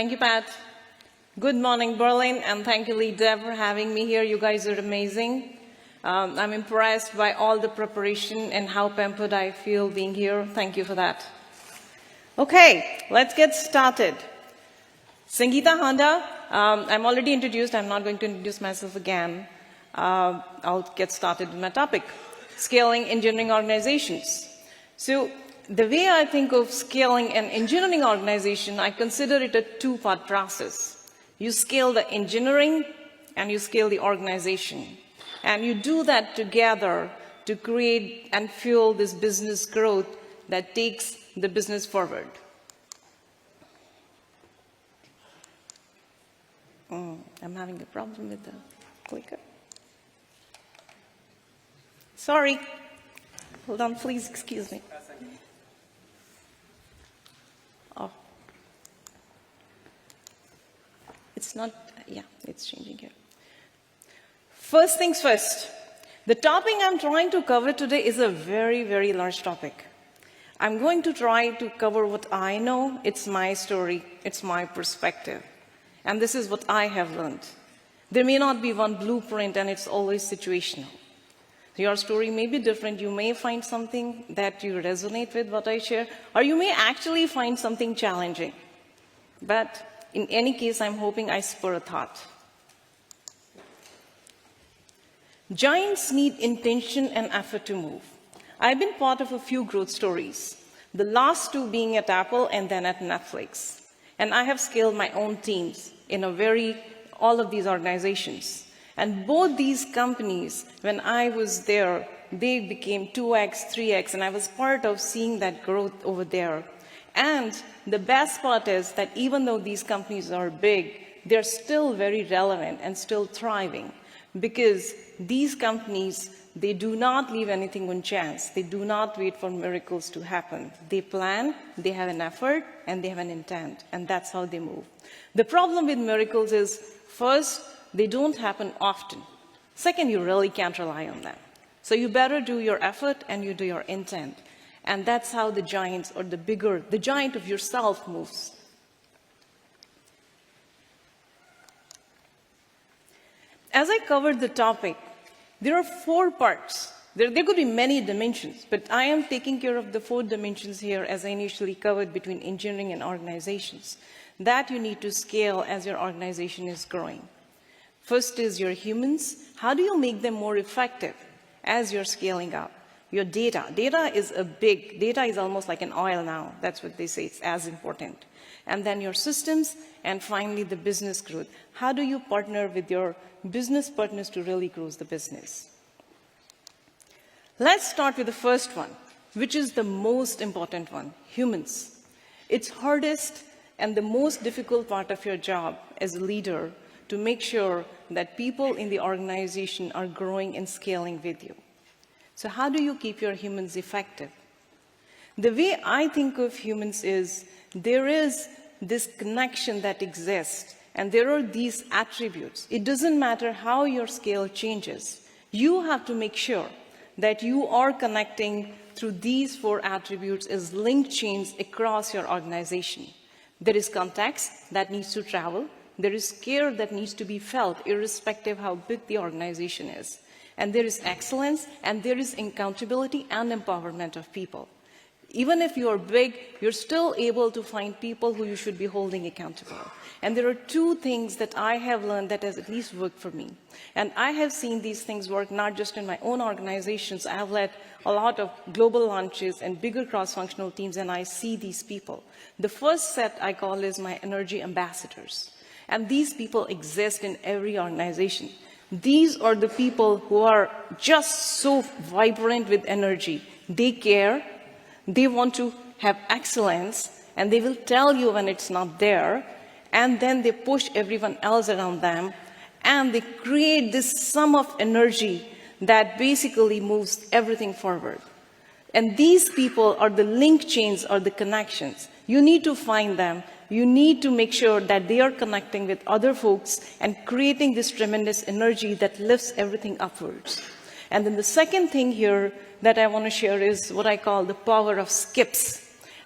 Thank you, Pat. Good morning, Berlin, and thank you, LeadDev, for having me here. You guys are amazing. I'm impressed by all the preparation and how pampered I feel being here. Thank you for that. Okay, let's get started. Sangeeta, Handa, I'm already introduced. I'm not going to introduce myself again. I'll get started with my topic, scaling engineering organizations. So the way I think of scaling an engineering organization, I consider it a two-part process. You scale the engineering and you scale the organization. And you do that together to create and fuel this business growth that takes the business forward. I'm having a problem with the clicker. Sorry. Hold on, please, excuse me. Oh. It's not, yeah, it's changing here. First things first, the topic I'm trying to cover today is a very, very large topic. I'm going to try to cover what I know. It's my story. It's my perspective. And this is what I have learned. There may not be one blueprint, and it's always situational. Your story may be different. You may find something that you resonate with what I share, or you may actually find something challenging. But in any case, I'm hoping I spur a thought. Giants need intention and effort to move. I've been part of a few growth stories, the last two being at Apple and then at Netflix. And I have scaled my own teams in all of these organizations. And both these companies, when I was there, they became 2x, 3x, and I was part of seeing that growth over there. And the best part is that even though these companies are big, they're still very relevant and still thriving. Because these companies, they do not leave anything on chance. They do not wait for miracles to happen. They plan, they have an effort, and they have an intent, and that's how they move. The problem with miracles is, first, they don't happen often. Second, you really can't rely on them. So you better do your effort and you do your intent. And that's how the giants, or the giant of yourself moves. As I covered the topic, there are 4 parts. There could be many dimensions, but I am taking care of the 4 dimensions here as I initially covered between engineering and organizations that you need to scale as your organization is growing. First is your humans. How do you make them more effective as you're scaling up? Your data. Data is almost like an oil now. That's what they say. It's as important. And then your systems, and finally the business growth. How do you partner with your business partners to really grow the business? Let's start with the first one, which is the most important one, humans. It's hardest and the most difficult part of your job as a leader to make sure that people in the organization are growing and scaling with you. So how do you keep your humans effective? The way I think of humans is there is this connection that exists, and there are these attributes. It doesn't matter how your scale changes. You have to make sure that you are connecting through these 4 attributes as link chains across your organization. There is context that needs to travel. There is care that needs to be felt, irrespective how big the organization is. And there is excellence, and there is accountability and empowerment of people. Even if you are big, you're still able to find people who you should be holding accountable. And there are 2 things that I have learned that has at least worked for me. And I have seen these things work not just in my own organizations. I have led a lot of global launches and bigger cross-functional teams, and I see these people. The first set I call is my energy ambassadors. And these people exist in every organization. These are the people who are just so vibrant with energy. They care. They want to have excellence, and they will tell you when it's not there, and then they push everyone else around them, and they create this sum of energy that basically moves everything forward. And these people are the link chains or the connections. You need to find them. You need to make sure that they are connecting with other folks and creating this tremendous energy that lifts everything upwards. And then the second thing here that I want to share is what I call the power of skips.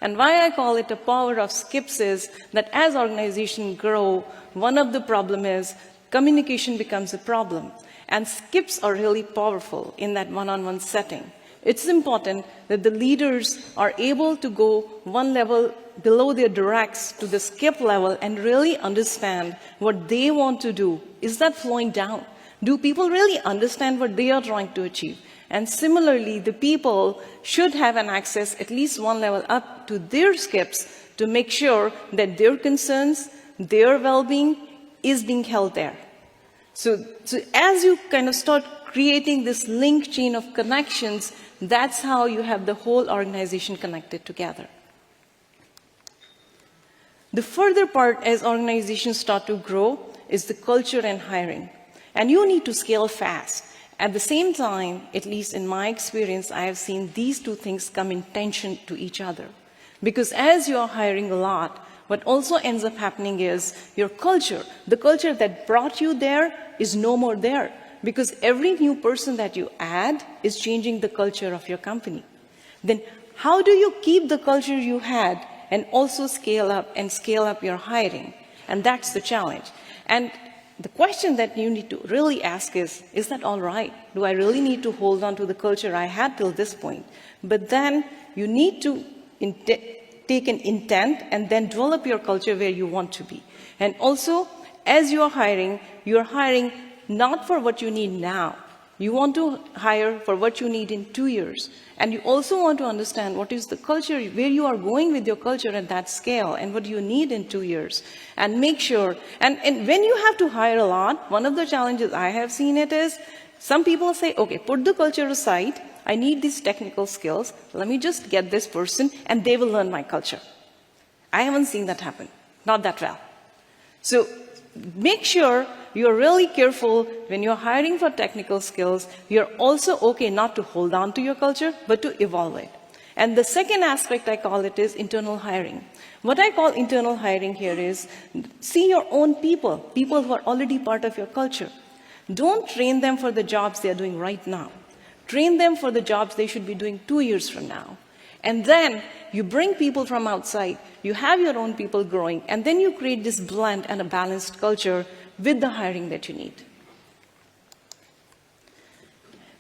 And why I call it a power of skips is that as organizations grow, one of the problem is communication becomes a problem. And skips are really powerful in that one-on-one setting. It's important that the leaders are able to go one level below their directs to the skip level and really understand what they want to do. Is that flowing down? Do people really understand what they are trying to achieve? And similarly, the people should have an access at least one level up to their skips to make sure that their concerns, their well-being is being held there. So as you kind of start creating this link chain of connections, that's how you have the whole organization connected together. The further part as organizations start to grow is the culture and hiring. And you need to scale fast. At the same time, at least in my experience, I have seen these two things come in tension to each other. Because as you are hiring a lot, what also ends up happening is your culture, the culture that brought you there, is no more there. Because every new person that you add is changing the culture of your company. Then how do you keep the culture you had and also scale up your hiring? And that's the challenge. And the question that you need to really ask is that all right? Do I really need to hold on to the culture I had till this point? But then you need to take an intent and then develop your culture where you want to be. And also, as you're hiring not for what you need now. You want to hire for what you need in 2 years. And you also want to understand what is the culture, where you are going with your culture at that scale, and what you need in 2 years. And make sure, and when you have to hire a lot, one of the challenges I have seen it is, some people say, okay, put the culture aside, I need these technical skills, let me just get this person, and they will learn my culture. I haven't seen that happen, not that well. So make sure you're really careful when you're hiring for technical skills. You're also okay not to hold on to your culture, but to evolve it. And the second aspect I call it is internal hiring. What I call internal hiring here is see your own people who are already part of your culture. Don't train them for the jobs they're doing right now. Train them for the jobs they should be doing 2 years from now. And then you bring people from outside, you have your own people growing, and then you create this blend and a balanced culture with the hiring that you need.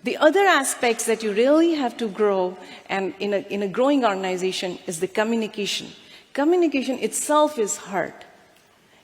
The other aspects that you really have to grow and in a growing organization is the communication. Communication itself is hard.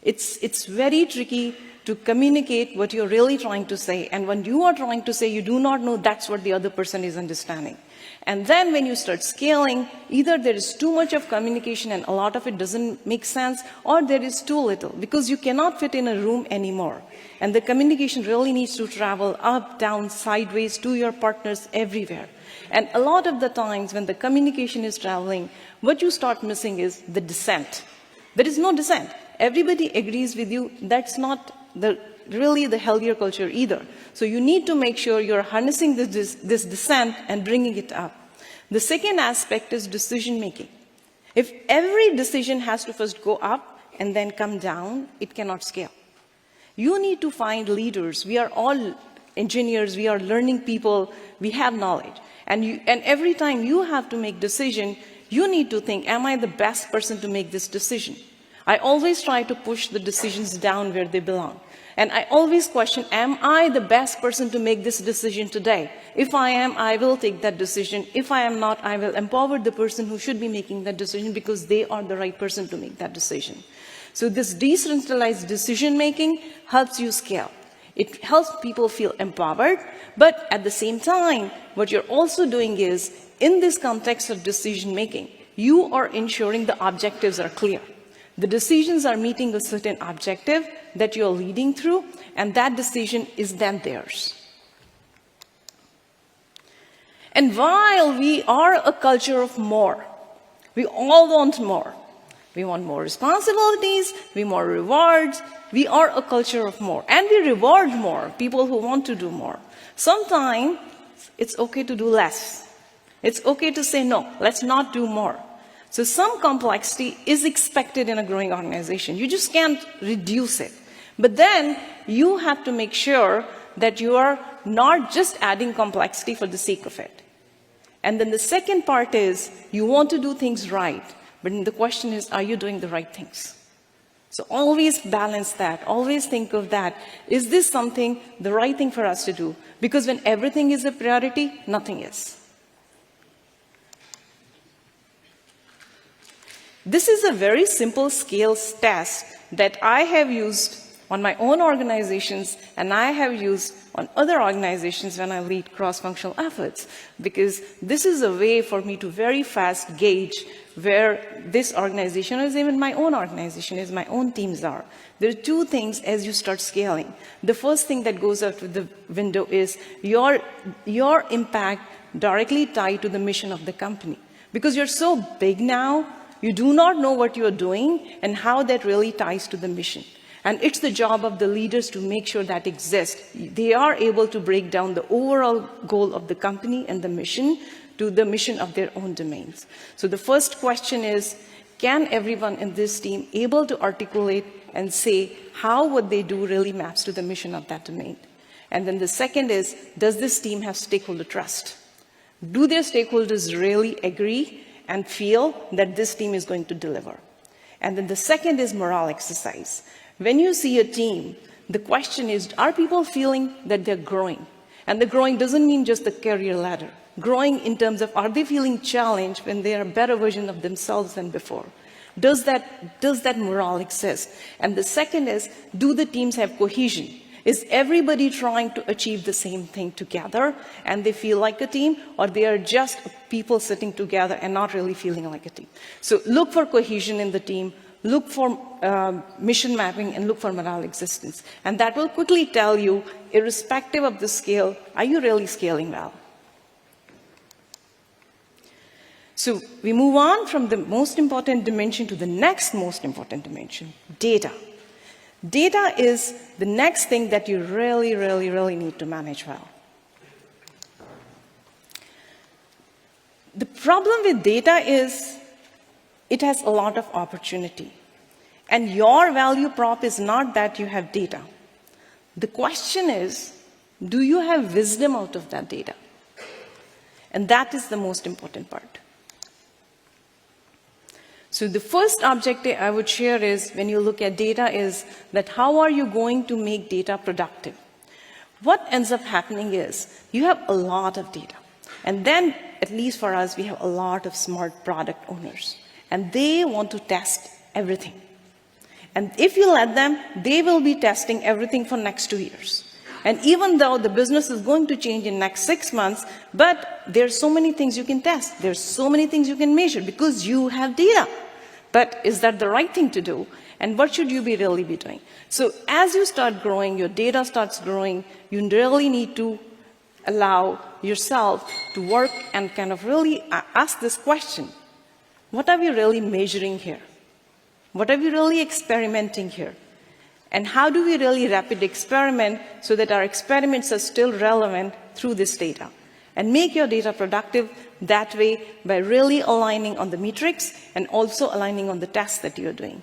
It's very tricky to communicate what you're really trying to say. And when you are trying to say, you do not know that's what the other person is understanding. And then when you start scaling, either there is too much of communication and a lot of it doesn't make sense, or there is too little, because you cannot fit in a room anymore. And the communication really needs to travel up, down, sideways to your partners everywhere. And a lot of the times when the communication is traveling, what you start missing is the dissent. There is no dissent. Everybody agrees with you. That's not really the healthier culture either. So you need to make sure you're harnessing this dissent and bringing it up. The second aspect is decision making. If every decision has to first go up and then come down, it cannot scale. You need to find leaders. We are all engineers, we are learning people, we have knowledge. And every time you have to make decision, you need to think, am I the best person to make this decision? I always try to push the decisions down where they belong. And I always question, am I the best person to make this decision today? If I am, I will take that decision. If I am not, I will empower the person who should be making that decision because they are the right person to make that decision. So this decentralized decision making helps you scale. It helps people feel empowered, but at the same time, what you're also doing is, in this context of decision making, you are ensuring the objectives are clear. The decisions are meeting a certain objective that you're leading through, and that decision is then theirs. And while we are a culture of more, we all want more. We want more responsibilities, we want more rewards. We are a culture of more, and we reward more, people who want to do more. Sometimes it's okay to do less. It's okay to say, no, let's not do more. So some complexity is expected in a growing organization. You just can't reduce it. But then you have to make sure that you are not just adding complexity for the sake of it. And then the second part is you want to do things right. But the question is, are you doing the right things? So always balance that. Always think of that. Is this something, the right thing for us to do? Because when everything is a priority, nothing is. This is a very simple scales test that I have used on my own organizations, and I have used on other organizations when I lead cross-functional efforts, because this is a way for me to very fast gauge where this organization, or even my own organization, as my own teams are. There are two things as you start scaling. The first thing that goes out the window is your impact directly tied to the mission of the company. Because you're so big now, you do not know what you're doing and how that really ties to the mission. And it's the job of the leaders to make sure that exists. They are able to break down the overall goal of the company and the mission to the mission of their own domains. So the first question is, can everyone in this team able to articulate and say how what they do really maps to the mission of that domain? And then the second is, does this team have stakeholder trust? Do their stakeholders really agree and feel that this team is going to deliver? And then the second is morale exercise. When you see a team, the question is, are people feeling that they're growing? And the growing doesn't mean just the career ladder. Growing in terms of, are they feeling challenged when they are a better version of themselves than before? Does that morale exist? And the second is, do the teams have cohesion? Is everybody trying to achieve the same thing together and they feel like a team, or they are just people sitting together and not really feeling like a team? So look for cohesion in the team, look for mission mapping, and look for morale existence. And that will quickly tell you, irrespective of the scale, are you really scaling well? So we move on from the most important dimension to the next most important dimension, data. Data is the next thing that you really, really, really need to manage well. The problem with data is it has a lot of opportunity. And your value prop is not that you have data. The question is, do you have wisdom out of that data? And that is the most important part. So the first objective I would share is, when you look at data, is that how are you going to make data productive? What ends up happening is, you have a lot of data. And then, at least for us, we have a lot of smart product owners. And they want to test everything. And if you let them, they will be testing everything for next 2 years. And even though the business is going to change in next 6 months, but there's so many things you can test. There's so many things you can measure because you have data. But is that the right thing to do? And what should you really be doing? So as you start growing, your data starts growing, you really need to allow yourself to work and kind of really ask this question. What are we really measuring here? What are we really experimenting here? And how do we really rapid experiment so that our experiments are still relevant through this data? And make your data productive that way by really aligning on the metrics and also aligning on the tasks that you're doing.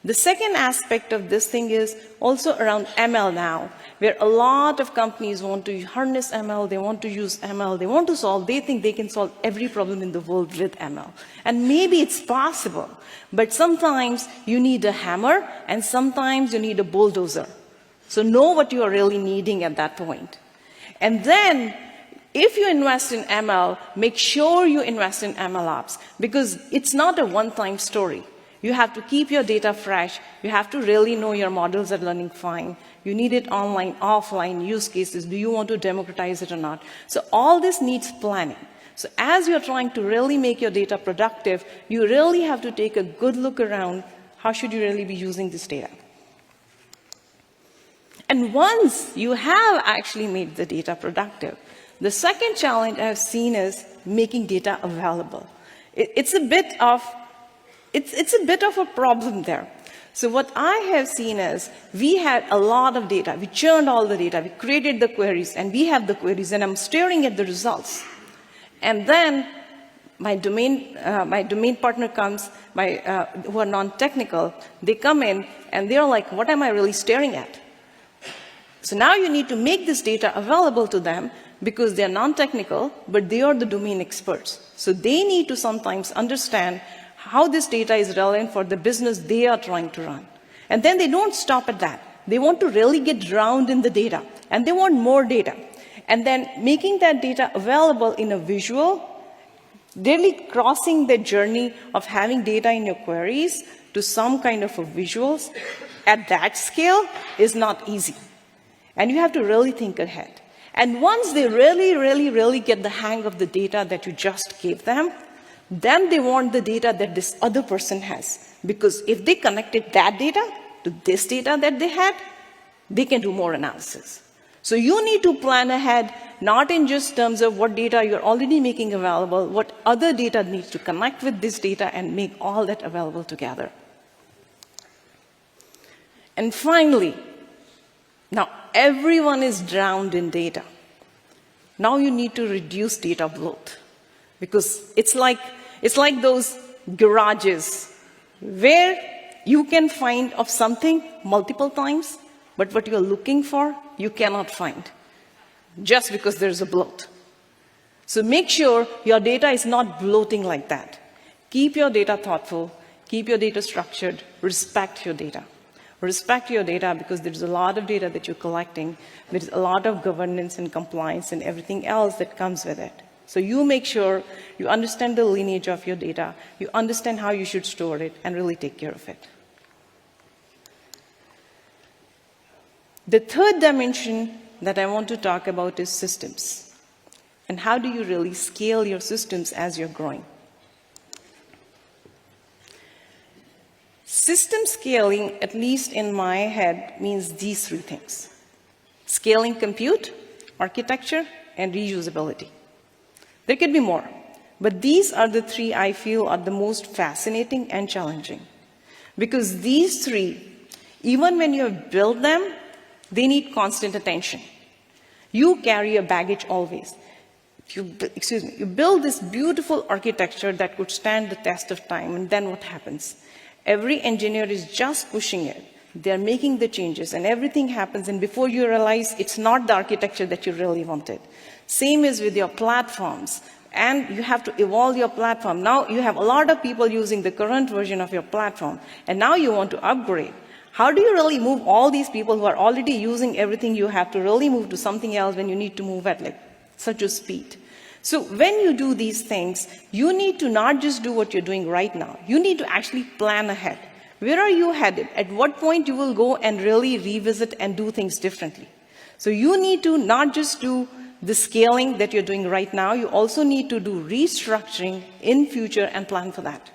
The second aspect of this thing is also around ML now, where a lot of companies want to harness ML, they want to use ML, they think they can solve every problem in the world with ML. And maybe it's possible, but sometimes you need a hammer and sometimes you need a bulldozer. So know what you are really needing at that point. And then, if you invest in ML, make sure you invest in ML ops, because it's not a one-time story. You have to keep your data fresh. You have to really know your models are learning fine. You need it online, offline, use cases. Do you want to democratize it or not? So all this needs planning. So as you're trying to really make your data productive, you really have to take a good look around, how should you really be using this data? And once you have actually made the data productive, the second challenge I've seen is making data available. It's a bit of a problem there. So what I have seen is, we had a lot of data, we churned all the data, we created the queries, and we have the queries, and I'm staring at the results. And then my domain partner comes, who are non-technical, they come in, and they're like, what am I really staring at? So now you need to make this data available to them, because they're non-technical, but they are the domain experts. So they need to sometimes understand how this data is relevant for the business they are trying to run. And then they don't stop at that. They want to really get drowned in the data, and they want more data. And then making that data available in a visual, really crossing the journey of having data in your queries to some kind of a visuals at that scale is not easy. And you have to really think ahead. And once they really get the hang of the data that you just gave them, then they want the data that this other person has. Because if they connected that data to this data that they had, they can do more analysis. So you need to plan ahead, not in just terms of what data you're already making available, what other data needs to connect with this data and make all that available together. And finally, now everyone is drowned in data. Now you need to reduce data bloat, because it's like those garages where you can find of something multiple times, but what you're looking for, you cannot find, just because there's a bloat. So make sure your data is not bloating like that. Keep your data thoughtful, keep your data structured, respect your data. Respect your data, because there's a lot of data that you're collecting. There's a lot of governance and compliance and everything else that comes with it. So you make sure you understand the lineage of your data, you understand how you should store it, and really take care of it. The third dimension that I want to talk about is systems. And how do you really scale your systems as you're growing? System scaling, at least in my head, means these three things: scaling compute, architecture, and reusability. There could be more, but these are the three I feel are the most fascinating and challenging. Because these three, even when you have built them, they need constant attention. You carry a baggage always. You build this beautiful architecture that could stand the test of time, and then what happens? Every engineer is just pushing it. They're making the changes, and everything happens, and before you realize, it's not the architecture that you really wanted. Same is with your platforms, and you have to evolve your platform. Now you have a lot of people using the current version of your platform, and now you want to upgrade. How do you really move all these people who are already using everything you have to really move to something else when you need to move at like such a speed? So when you do these things, you need to not just do what you're doing right now. You need to actually plan ahead. Where are you headed? At what point you will go and really revisit and do things differently? So you need to not just do the scaling that you're doing right now, you also need to do restructuring in future and plan for that.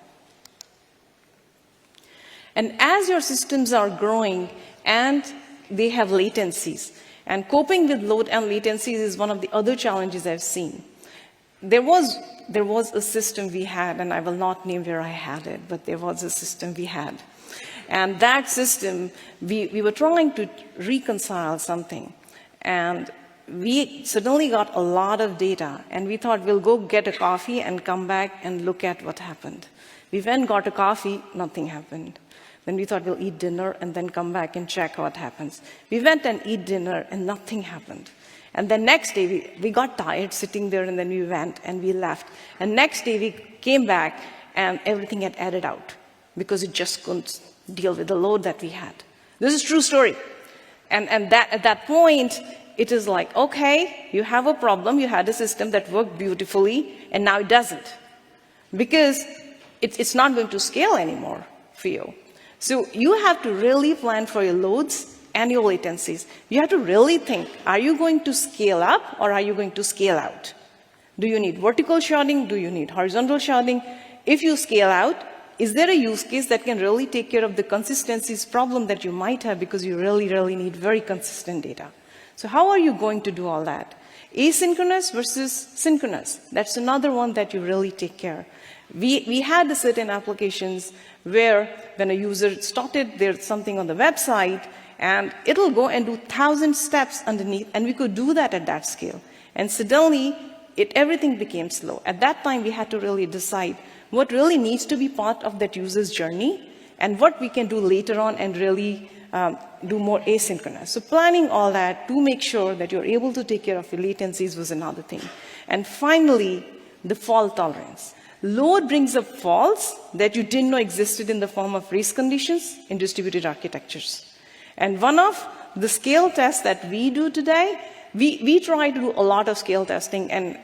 And as your systems are growing and they have latencies, and coping with load and latencies is one of the other challenges I've seen. There was a system we had, and I will not name where I had it, but there was a system we had. And that system, we were trying to reconcile something. And we suddenly got a lot of data, and we thought we'll go get a coffee and come back and look at what happened. We went and got a coffee, nothing happened. Then we thought we'll eat dinner and then come back and check what happens. We went and eat dinner and nothing happened. And then next day, we got tired sitting there, and then we went and we left. And next day, we came back and everything had added out because it just couldn't deal with the load that we had. This is a true story. And that, at that point, it is like, okay, you have a problem. You had a system that worked beautifully, and now it doesn't. Because it's not going to scale anymore for you. So you have to really plan for your loads and your latencies. You have to really think, are you going to scale up or are you going to scale out? Do you need vertical sharding? Do you need horizontal sharding? If you scale out, is there a use case that can really take care of the consistencies problem that you might have because you really need very consistent data? So how are you going to do all that? Asynchronous versus synchronous. That's another one that you really take care. We had certain applications where when a user started, there's something on the website, and it'll go and do 1,000 steps underneath, and we could do that at that scale. And suddenly, everything became slow. At that time, we had to really decide what really needs to be part of that user's journey and what we can do later on and really do more asynchronous. So planning all that to make sure that you're able to take care of your latencies was another thing. And finally, the fault tolerance. Load brings up faults that you didn't know existed in the form of race conditions in distributed architectures. And one of the scale tests that we do today, we try to do a lot of scale testing, and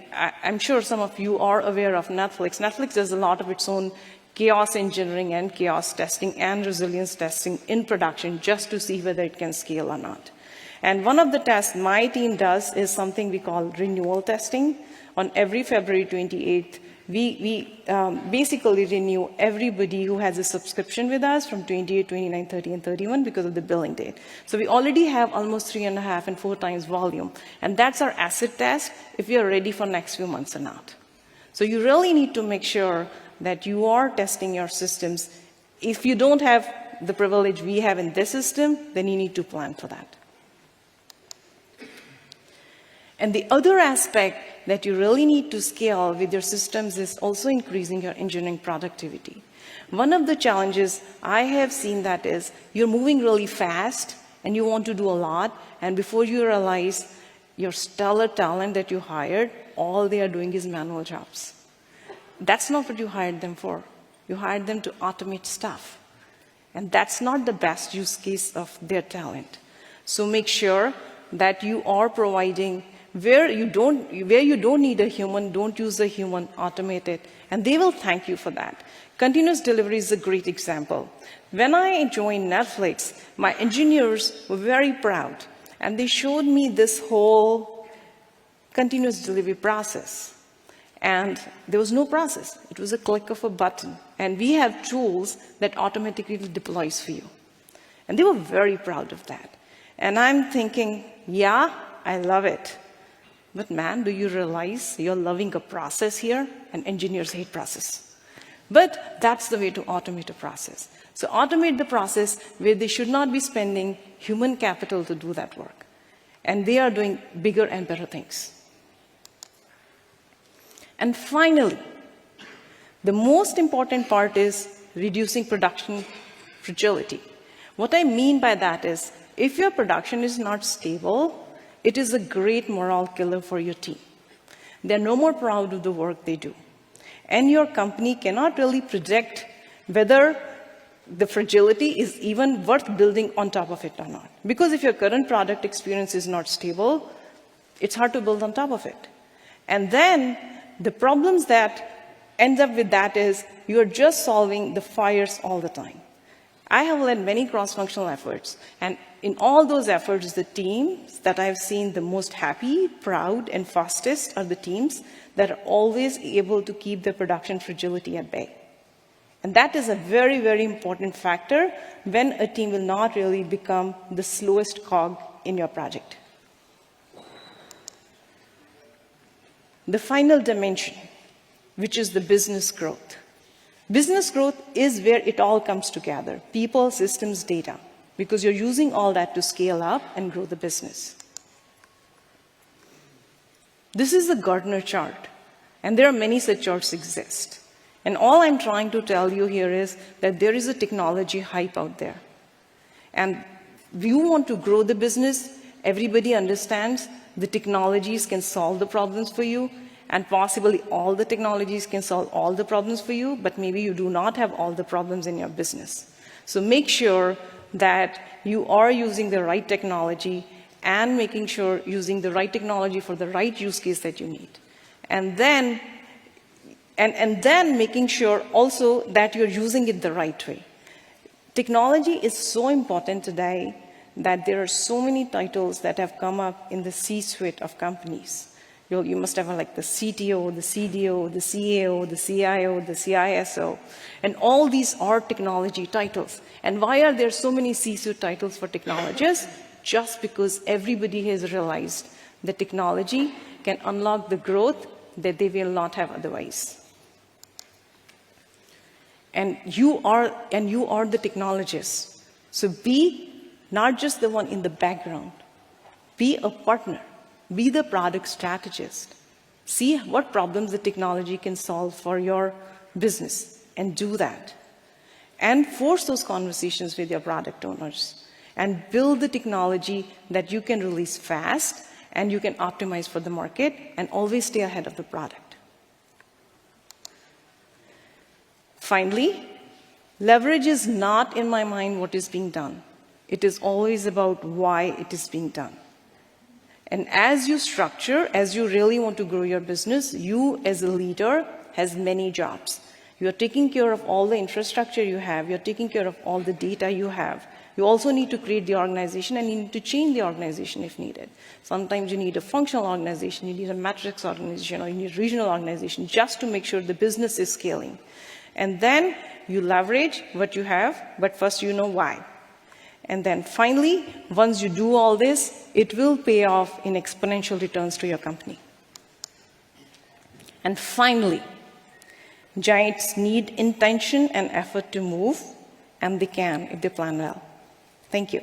I'm sure some of you are aware of Netflix. Netflix does a lot of its own chaos engineering and chaos testing and resilience testing in production just to see whether it can scale or not. And one of the tests my team does is something we call renewal testing. On every February 28th, we basically renew everybody who has a subscription with us from 28, 29, 30, and 31 because of the billing date. So we already have almost 3.5 and 4 times volume. And that's our acid test if we are ready for next few months or not. So you really need to make sure that you are testing your systems. If you don't have the privilege we have in this system, then you need to plan for that. And the other aspect that you really need to scale with your systems is also increasing your engineering productivity. One of the challenges I have seen that is you're moving really fast and you want to do a lot, and before you realize your stellar talent that you hired, all they are doing is manual jobs. That's not what you hired them for. You hired them to automate stuff. And that's not the best use case of their talent. So make sure that you are providing where you don't need a human, don't use a human, automate it, and they will thank you for that. Continuous delivery is a great example. When I joined Netflix, my engineers were very proud, and they showed me this whole continuous delivery process. And there was no process. It was a click of a button. And we have tools that automatically deploys for you. And they were very proud of that. And I'm thinking, yeah, I love it. But man, do you realize you're loving a process here? And engineers hate process. But that's the way to automate a process. So automate the process where they should not be spending human capital to do that work. And they are doing bigger and better things. And finally, the most important part is reducing production fragility. What I mean by that is, if your production is not stable, it is a great morale killer for your team. They're no more proud of the work they do. And your company cannot really predict whether the fragility is even worth building on top of it or not. Because if your current product experience is not stable, it's hard to build on top of it. And then the problems that end up with that is you're just solving the fires all the time. I have led many cross-functional efforts, and in all those efforts, the teams that I've seen the most happy, proud, and fastest are the teams that are always able to keep their production fragility at bay. And that is a very, very important factor when a team will not really become the slowest cog in your project. The final dimension, which is the business growth. Business growth is where it all comes together, people, systems, data, because you're using all that to scale up and grow the business. This is a Gartner chart, and there are many such charts exist. And all I'm trying to tell you here is that there is a technology hype out there. And if you want to grow the business, everybody understands the technologies can solve the problems for you, and possibly all the technologies can solve all the problems for you, but maybe you do not have all the problems in your business. So make sure that you are using the right technology and making sure using the right technology for the right use case that you need. And then making sure also that you're using it the right way. Technology is so important today that there are so many titles that have come up in the C-suite of companies. You must have like the CTO, the CDO, the CAO, the CIO, the CISO, and all these are technology titles. And why are there so many C-suite titles for technologists? Just because everybody has realized that technology can unlock the growth that they will not have otherwise. And you are the technologist. So be not just the one in the background. Be a partner. Be the product strategist. See what problems the technology can solve for your business and do that. And force those conversations with your product owners and build the technology that you can release fast and you can optimize for the market and always stay ahead of the product. finally, leverage is not, in my mind, what is being done. It is always about why it is being done. And as you structure, as you really want to grow your business, you as a leader has many jobs. You are taking care of all the infrastructure you have. You're taking care of all the data you have. You also need to create the organization, and you need to change the organization if needed. Sometimes you need a functional organization, you need a matrix organization, or you need a regional organization just to make sure the business is scaling. And then you leverage what you have, but first you know why. And then finally, once you do all this, it will pay off in exponential returns to your company. And finally, giants need intention and effort to move, and they can if they plan well. Thank you.